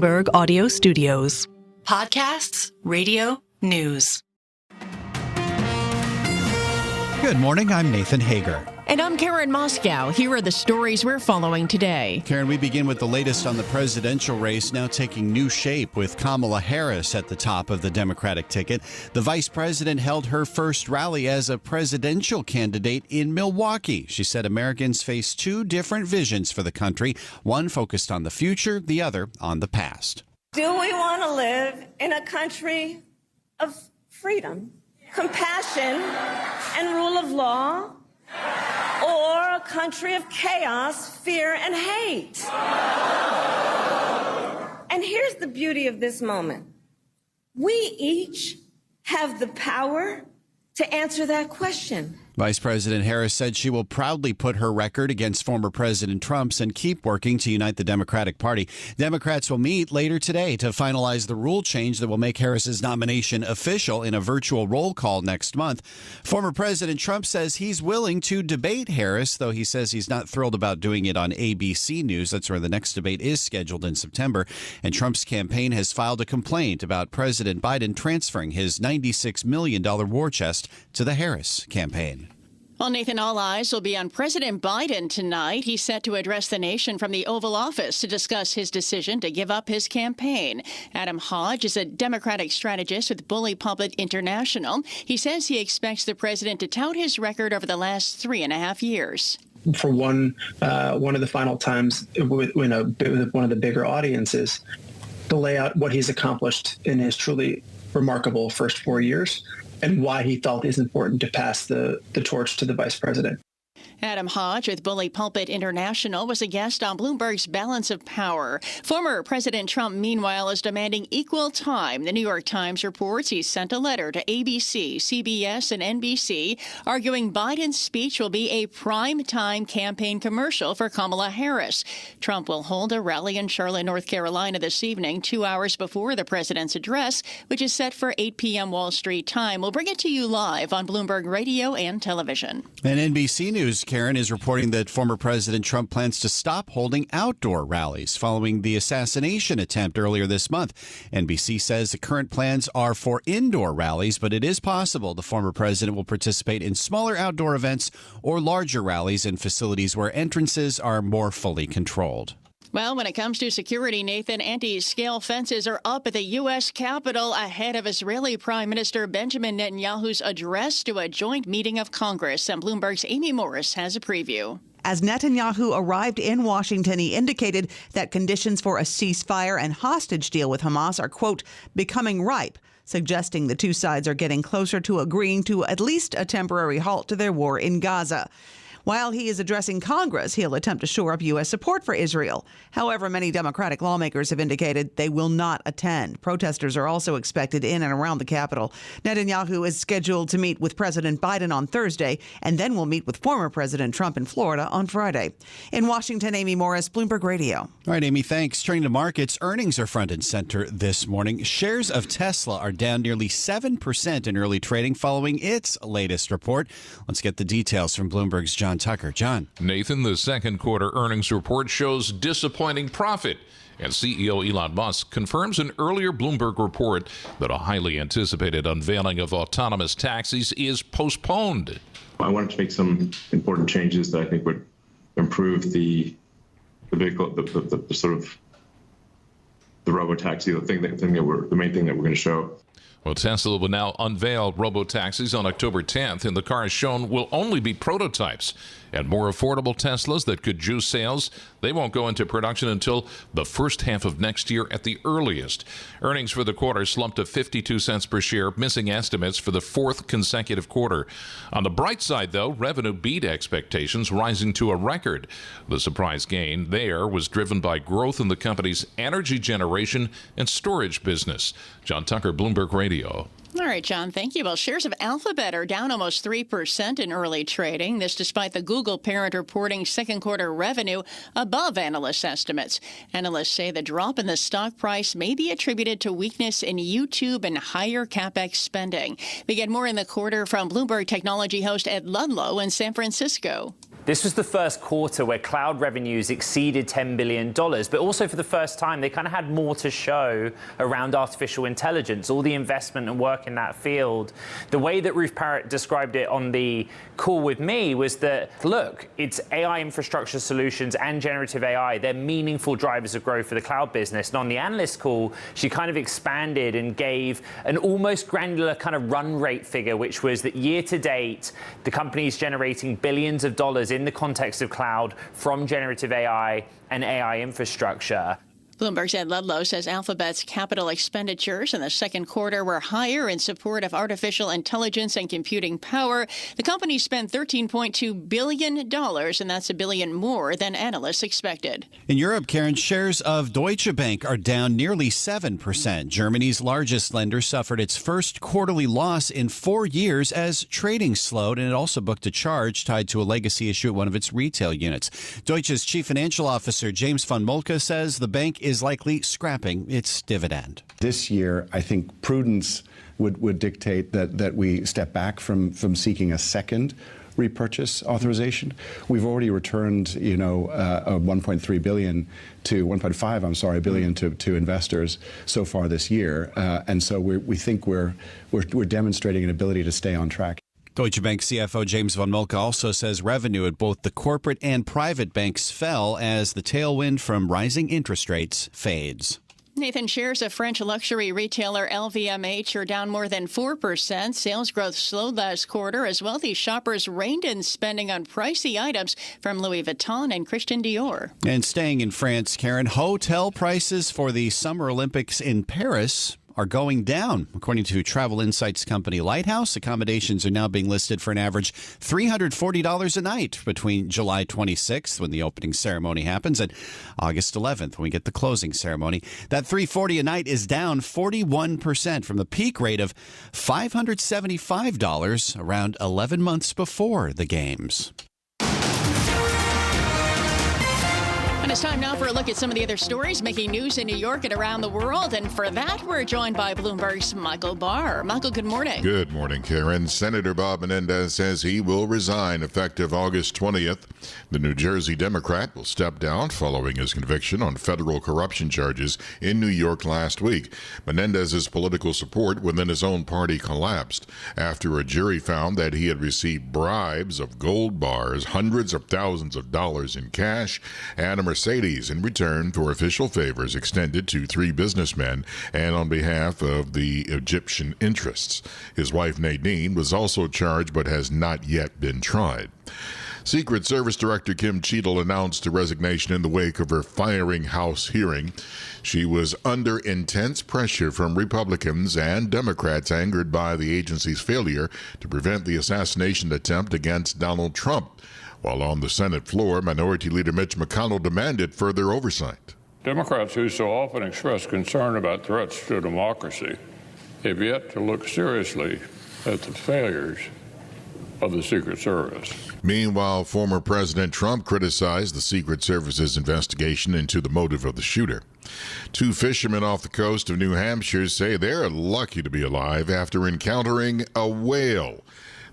Bloomberg Audio Studios. Podcasts, radio, news. Good morning, I'm Nathan Hager. And I'm Karen Moscow. Here are the stories we're following today. Karen, we begin with the latest on the presidential race now taking new shape with Kamala Harris at the top of the Democratic ticket. The vice president held her first rally as a presidential candidate in Milwaukee. She said Americans face two different visions for the country, one focused on the future, the other on the past. Do we want to live in a country of freedom, compassion, and rule of law? Or a country of chaos, fear, and hate? And here's the beauty of this moment. We each have the power to answer that question. Vice President Harris said she will proudly put her record against former President Trump's and keep working to unite the Democratic Party. Democrats will meet later today to finalize the rule change that will make Harris's nomination official in a virtual roll call next month. Former President Trump says he's willing to debate Harris, though he says he's not thrilled about doing it on ABC News. That's where the next debate is scheduled in September. And Trump's campaign has filed a complaint about President Biden transferring his $96 million war chest to the Harris campaign. Well, Nathan, all eyes will be on President Biden tonight. He's set to address the nation from the Oval Office to discuss his decision to give up his campaign. Adam Hodge is a Democratic strategist with Bully Pulpit International. He says he expects the president to tout his record over the last 3.5 years. For one of the final times with one of the bigger audiences, to lay out what he's accomplished in his truly remarkable first 4 years, and why he felt it's important to pass the torch to the vice president. Adam Hodge with Bully Pulpit International was a guest on Bloomberg's Balance of Power. Former President Trump, meanwhile, is demanding equal time. The New York Times reports he sent a letter to ABC, CBS, and NBC arguing Biden's speech will be a prime-time campaign commercial for Kamala Harris. Trump will hold a rally in Charlotte, North Carolina this evening, 2 hours before the president's address, which is set for 8 p.m. Wall Street time. We'll bring it to you live on Bloomberg Radio and television. And NBC News, Karen, is reporting that former President Trump plans to stop holding outdoor rallies following the assassination attempt earlier this month. NBC says the current plans are for indoor rallies, but it is possible the former president will participate in smaller outdoor events or larger rallies in facilities where entrances are more fully controlled. Well, when it comes to security, Nathan, anti-scale fences are up at the U.S. Capitol ahead of Israeli Prime Minister Benjamin Netanyahu's address to a joint meeting of Congress. And Bloomberg's Amy Morris has a preview. As Netanyahu arrived in Washington, he indicated that conditions for a ceasefire and hostage deal with Hamas are, quote, becoming ripe, suggesting the two sides are getting closer to agreeing to at least a temporary halt to their war in Gaza. While he is addressing Congress, he'll attempt to shore up U.S. support for Israel. However, many Democratic lawmakers have indicated they will not attend. Protesters are also expected in and around the Capitol. Netanyahu is scheduled to meet with President Biden on Thursday and then will meet with former President Trump in Florida on Friday. In Washington, Amy Morris, Bloomberg Radio. All right, Amy, thanks. Turning to markets, earnings are front and center this morning. Shares of Tesla are down nearly 7% in early trading following its latest report. Let's get the details from Bloomberg's John Tucker. John. Nathan, the second quarter earnings report shows disappointing profit. And CEO Elon Musk confirms an earlier Bloomberg report that a highly anticipated unveiling of autonomous taxis is postponed. I wanted to make some important changes that I think would improve the vehicle, the sort of the Robotaxi, the main thing that we're going to show. Well, Tesla will now unveil Robotaxis on October 10th, and the cars shown will only be prototypes. And more affordable Teslas that could juice sales, they won't go into production until the first half of next year at the earliest. Earnings for the quarter slumped to 52 cents per share, missing estimates for the fourth consecutive quarter. On the bright side, though, revenue beat expectations, rising to a record. The surprise gain there was driven by growth in the company's energy generation and storage business. John Tucker, Bloomberg Radio. All right, John, thank you. Well, shares of Alphabet are down almost 3% in early trading. This despite the Google parent reporting second quarter revenue above analyst estimates. Analysts say the drop in the stock price may be attributed to weakness in YouTube and higher CapEx spending. We get more in the quarter from Bloomberg technology host Ed Ludlow in San Francisco. This was the first quarter where cloud revenues exceeded $10 billion, but also for the first time, they kind of had more to show around artificial intelligence, all the investment and work in that field. The way that Ruth Parrott described it on the call with me was that, look, it's AI infrastructure solutions and generative AI. They're meaningful drivers of growth for the cloud business. And on the analyst call, she kind of expanded and gave an almost granular kind of run rate figure, which was that year to date, the company's generating billions of dollars in the context of cloud from generative AI and AI infrastructure. Bloomberg's Ed Ludlow says Alphabet's capital expenditures in the second quarter were higher in support of artificial intelligence and computing power. The company spent $13.2 billion, and that's $1 billion more than analysts expected. In Europe, Karen, shares of Deutsche Bank are down nearly 7%. Germany's largest lender suffered its first quarterly loss in 4 years as trading slowed, and it also booked a charge tied to a legacy issue at one of its retail units. Deutsche's chief financial officer, James von Moltke, says the bank is likely scrapping its dividend. This year, I think prudence would dictate that we step back from seeking a second repurchase authorization. We've already returned, $1.3 billion to $1.5 billion to investors so far this year, and so we think we're demonstrating an ability to stay on track. Deutsche Bank CFO James von Moltke also says revenue at both the corporate and private banks fell as the tailwind from rising interest rates fades. Nathan, shares of French luxury retailer LVMH are down more than 4%. Sales growth slowed last quarter as wealthy shoppers reined in spending on pricey items from Louis Vuitton and Christian Dior. And staying in France, Karen, hotel prices for the Summer Olympics in Paris are going down. According to travel insights company Lighthouse, accommodations are now being listed for an average $340 a night between July 26th, when the opening ceremony happens, and August 11th, when we get the closing ceremony. That $340 a night is down 41% from the peak rate of $575 around 11 months before the games. And it's time now for a look at some of the other stories making news in New York and around the world. And for that, we're joined by Bloomberg's Michael Barr. Michael, good morning. Good morning, Karen. Senator Bob Menendez says he will resign effective August 20th. The New Jersey Democrat will step down following his conviction on federal corruption charges in New York last week. Menendez's political support within his own party collapsed after a jury found that he had received bribes of gold bars, hundreds of thousands of dollars in cash, and a Mercedes in return for official favors extended to 3 businessmen and on behalf of the Egyptian interests. His wife Nadine was also charged but has not yet been tried. Secret Service Director Kim Cheadle announced a resignation in the wake of her firing House hearing. She was under intense pressure from Republicans and Democrats angered by the agency's failure to prevent the assassination attempt against Donald Trump. While on the Senate floor, Minority Leader Mitch McConnell demanded further oversight. Democrats who so often express concern about threats to democracy have yet to look seriously at the failures of the Secret Service. Meanwhile, former President Trump criticized the Secret Service's investigation into the motive of the shooter. 2 fishermen off the coast of New Hampshire say they're lucky to be alive after encountering a whale.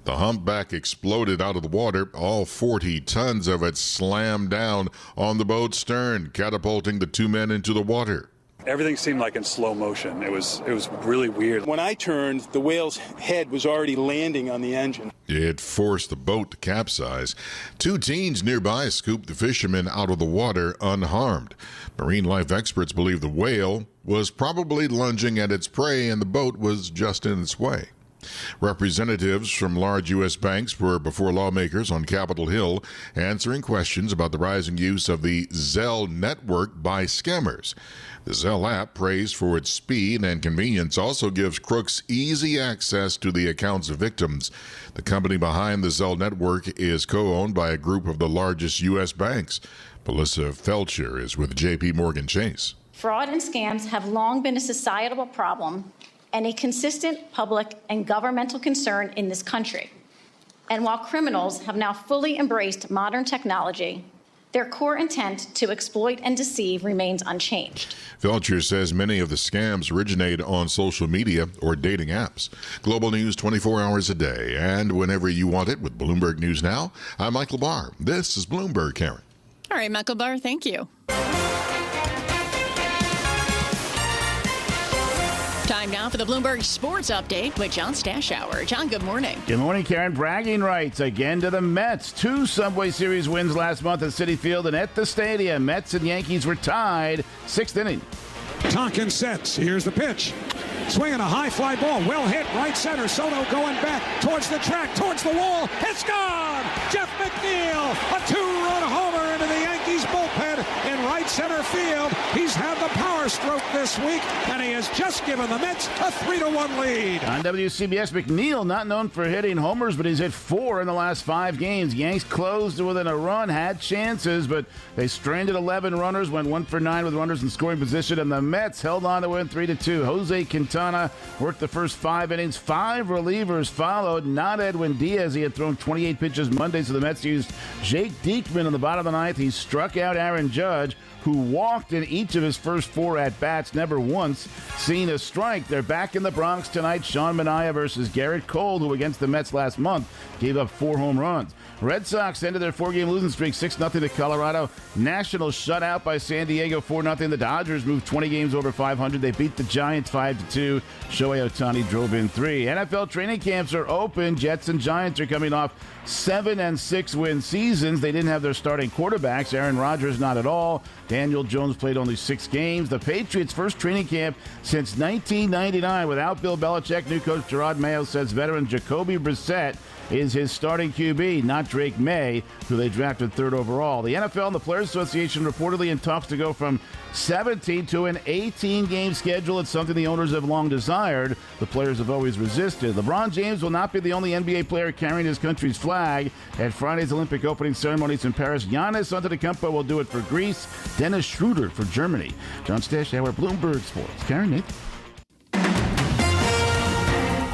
The humpback exploded out of the water. All 40 tons of it slammed down on the boat's stern, catapulting the 2 men into the water. Everything seemed like in slow motion. It was really weird. When I turned, the whale's head was already landing on the engine. It forced the boat to capsize. 2 teens nearby scooped the fishermen out of the water unharmed. Marine life experts believe the whale was probably lunging at its prey and the boat was just in its way. Representatives from large U.S. banks were before lawmakers on Capitol Hill answering questions about the rising use of the Zelle network by scammers. The Zelle app, praised for its speed and convenience, also gives crooks easy access to the accounts of victims. The company behind the Zelle network is co-owned by a group of the largest U.S. banks. Melissa Felcher is with J.P. Morgan Chase. Fraud and scams have long been a societal problem and a consistent public and governmental concern in this country. And while criminals have now fully embraced modern technology, their core intent to exploit and deceive remains unchanged. Felcher says many of the scams originate on social media or dating apps. Global news 24 hours a day and whenever you want it with Bloomberg News Now. I'm Michael Barr. This is Bloomberg, Karen. All right, Michael Barr, thank you. Time now for the Bloomberg Sports Update with John Stashower. John, good morning. Good morning, Karen. Bragging rights again to the Mets. 2 Subway Series wins last month at Citi Field and at the stadium. Mets and Yankees were tied. 6th inning. Tonkin sets. Here's the pitch. Swinging a high fly ball. Well hit. Right center. Soto going back towards the track, towards the wall. It's gone! Jeff McNeil, a 2-run homer into the Yankees bullpen in right center field. He's had the power stroke this week, and he has just given the Mets a 3-1 lead. On WCBS, McNeil, not known for hitting homers, but he's hit 4 in the last 5 games. Yanks closed within a run, had chances, but they stranded 11 runners, went 1 for 9 with runners in scoring position, and the Mets held on to win 3-2. Jose Quintana worked the first 5 innings. 5 relievers followed, not Edwin Diaz. He had thrown 28 pitches Monday, so the Mets used Jake Diekman in the bottom of the 9th. He struck out Aaron Judge, who walked in each of his first 4 at-bats, never once seen a strike. They're back in the Bronx tonight. Sean Manaea versus Garrett Cole, who against the Mets last month gave up 4 home runs. Red Sox ended their 4-game losing streak 6-0 to Colorado. Nationals shut out by San Diego 4-0. The Dodgers moved 20 games over 500. They beat the Giants 5-2. Shohei Ohtani drove in 3. NFL training camps are open. Jets and Giants are coming off 7 and 6 win seasons. They didn't have their starting quarterbacks. Aaron Rodgers not at all. Daniel Jones played only 6 games. The Patriots' first training camp since 1999 without Bill Belichick. New coach Gerard Mayo says veteran Jacoby Brissett is his starting QB, not Drake May, who they drafted 3rd overall. The NFL and the Players Association reportedly in talks to go from 17 to an 18-game schedule. It's something the owners have long desired. The players have always resisted. LeBron James will not be the only NBA player carrying his country's flag at Friday's Olympic opening ceremonies in Paris. Giannis Antetokounmpo will do it for Greece. Dennis Schroeder for Germany. John Stashower, Bloomberg Sports. Karen, Nathan.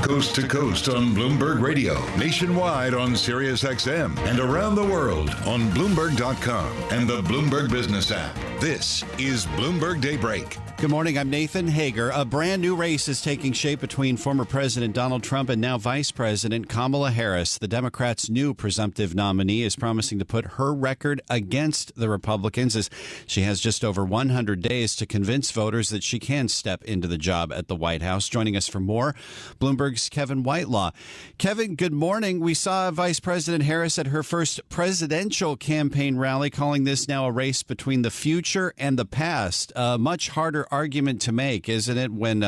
Coast to coast on Bloomberg Radio, nationwide on Sirius XM, and around the world on Bloomberg.com and the Bloomberg Business app. This is Bloomberg Daybreak. Good morning. I'm Nathan Hager. A brand new race is taking shape between former President Donald Trump and now Vice President Kamala Harris. The Democrats' new presumptive nominee is promising to put her record against the Republicans as she has just over 100 days to convince voters that she can step into the job at the White House. Joining us for more, Bloomberg's Kevin Whitelaw. Kevin, good morning. We saw Vice President Harris at her first presidential campaign rally calling this now a race between the future and the past. A much harder argument to make, isn't it, when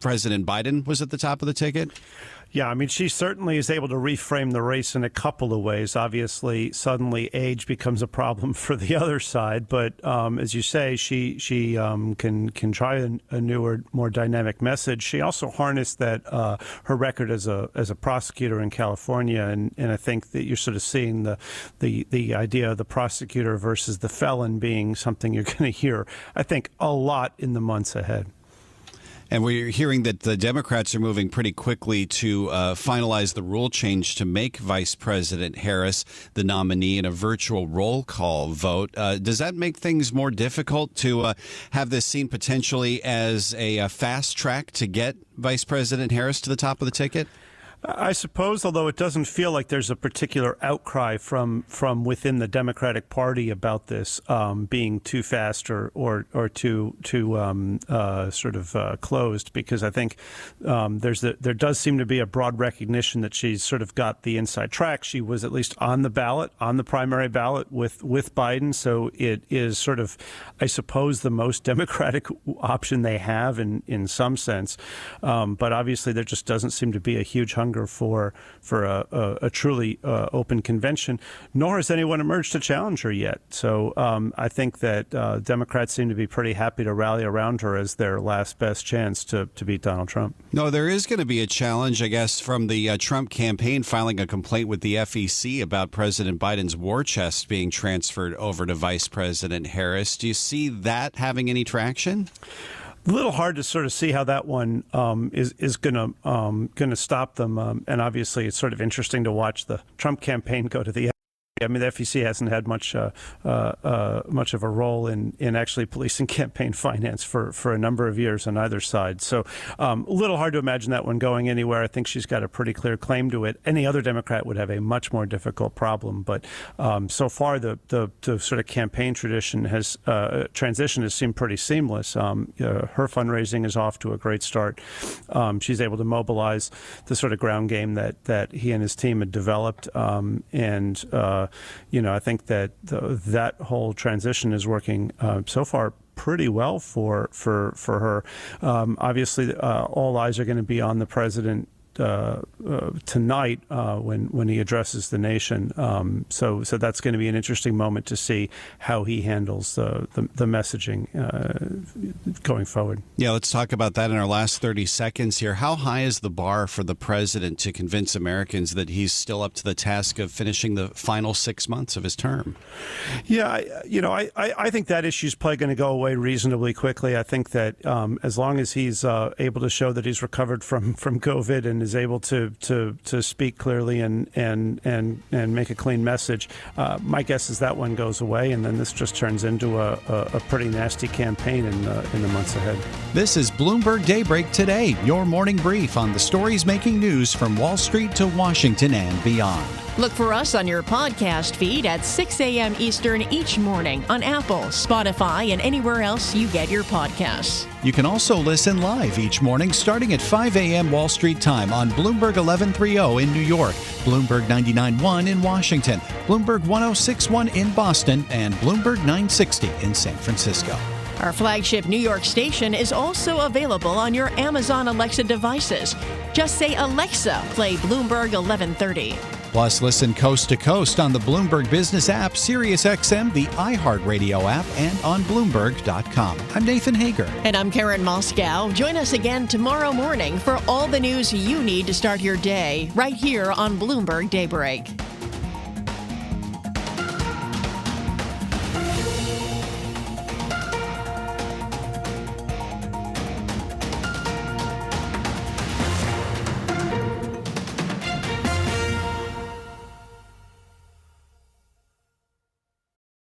President Biden was at the top of the ticket? Yeah, I mean, she certainly is able to reframe the race in a couple of ways. Obviously, suddenly age becomes a problem for the other side. But as you say, she can try a newer, more dynamic message. She also harnessed that her record as a prosecutor in California, and I think that you're sort of seeing the idea of the prosecutor versus the felon being something you're going to hear, I think, a lot in the months ahead. And we're hearing that the Democrats are moving pretty quickly to finalize the rule change to make Vice President Harris the nominee in a virtual roll call vote. Does that make things more difficult to have this seen potentially as a fast track to get Vice President Harris to the top of the ticket? I suppose, although it doesn't feel like there's a particular outcry from within the Democratic Party about this being too fast or too sort of closed, because I think there does seem to be a broad recognition that she's sort of got the inside track. She was at least on the ballot, on the primary ballot with Biden, so it is sort of, I suppose, the most Democratic option they have in some sense. But obviously there just doesn't seem to be a huge hunger for a truly open convention, nor has anyone emerged to challenge her yet. So I think that Democrats seem to be pretty happy to rally around her as their last best chance to beat Donald Trump. No, there is going to be a challenge, I guess, from the Trump campaign filing a complaint with the FEC about President Biden's war chest being transferred over to Vice President Harris. Do you see that having any traction? A little hard to sort of see how that one is going to stop them, and obviously it's sort of interesting to watch the Trump campaign go to the I mean, the FEC hasn't had much of a role in actually policing campaign finance for a number of years on either side. So a little hard to imagine that one going anywhere. I think she's got a pretty clear claim to it. Any other Democrat would have a much more difficult problem. But so far, the sort of campaign transition has seemed pretty seamless. Her fundraising is off to a great start. She's able to mobilize the sort of ground game that he and his team had developed, I think that that whole transition is working so far pretty well for her. Obviously, all eyes are going to be on the president tonight when he addresses the nation. So that's going to be an interesting moment to see how he handles the messaging going forward. Yeah, let's talk about that in our last 30 seconds here. How high is the bar for the president to convince Americans that he's still up to the task of finishing the final 6 months of his term? Yeah, I think that issue is probably going to go away reasonably quickly. I think that as long as he's able to show that he's recovered from COVID and is able to speak clearly and make a clean message, my guess is that one goes away, and then this just turns into a pretty nasty campaign in the months ahead. This is Bloomberg Daybreak Today, your morning brief on the stories making news from Wall Street to Washington and beyond. Look for us on your podcast feed at 6 a.m. Eastern each morning on Apple, Spotify, and anywhere else you get your podcasts. You can also listen live each morning starting at 5 a.m. Wall Street time on Bloomberg 1130 in New York, Bloomberg 99.1 in Washington, Bloomberg 106.1 in Boston, and Bloomberg 960 in San Francisco. Our flagship New York station is also available on your Amazon Alexa devices. Just say, Alexa, play Bloomberg 1130. Plus, listen coast to coast on the Bloomberg Business app, SiriusXM, the iHeartRadio app, and on Bloomberg.com. I'm Nathan Hager. And I'm Karen Moscow. Join us again tomorrow morning for all the news you need to start your day right here on Bloomberg Daybreak.